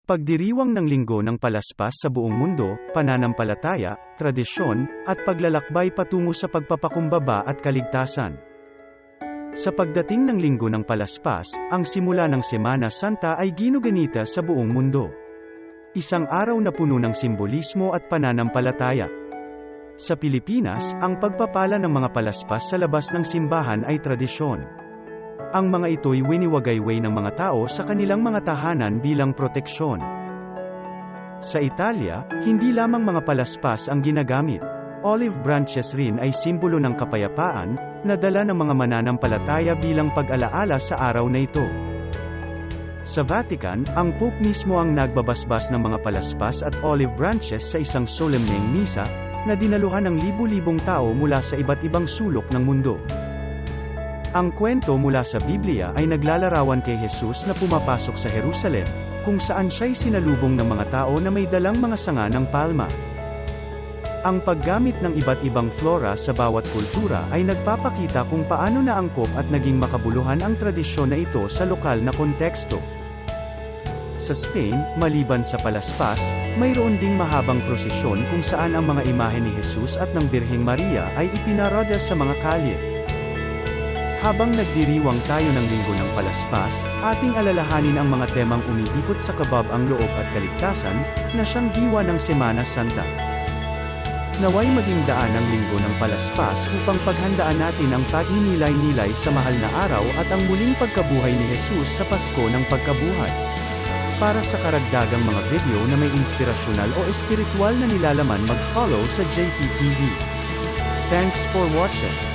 Pagdiriwang ng Linggo ng Palaspas sa buong mundo, pananampalataya, tradisyon, at paglalakbay patungo sa pagpapakumbaba at kaligtasan. Sa pagdating ng Linggo ng Palaspas, ang simula ng Semana Santa ay ginuganita sa buong mundo. Isang araw na puno ng simbolismo at pananampalataya. Sa Pilipinas, ang pagpapala ng mga palaspas sa labas ng simbahan ay tradisyon. Ang mga ito'y winiwagayway ng mga tao sa kanilang mga tahanan bilang proteksyon. Sa Italia, hindi lamang mga palaspas ang ginagamit. Olive branches rin ay simbolo ng kapayapaan, na dala ng mga mananampalataya bilang pag-alaala sa araw na ito. Sa Vatican, ang Pope mismo ang nagbabasbas ng mga palaspas at olive branches sa isang solemneng misa, na dinaluhan ng libu-libong tao mula sa iba't ibang sulok ng mundo. Ang kwento mula sa Biblia ay naglalarawan kay Jesus na pumapasok sa Jerusalem, kung saan siya'y sinalubong ng mga tao na may dalang mga sanga ng palma. Ang paggamit ng iba't ibang flora sa bawat kultura ay nagpapakita kung paano naangkop at naging makabuluhan ang tradisyon na ito sa lokal na konteksto. Sa Spain, maliban sa palaspas, mayroon ding mahabang prosesyon kung saan ang mga imahe ni Jesus at ng Birheng Maria ay ipinaroda sa mga kalye. Habang nagdiriwang tayo ng Linggo ng Palaspas, ating alalahanin ang mga temang umiikot sa kabab-ang loob at kaligtasan, na siyang diwa ng Semana Santa. Naway maging daan ang Linggo ng Palaspas upang paghandaan natin ang pagninilay-nilay sa mahal na araw at ang muling pagkabuhay ni Jesus sa Pasko ng Pagkabuhay. Para sa karagdagang mga video na may inspirasyonal o espiritual na nilalaman, mag-follow sa JPTV. Thanks for watching.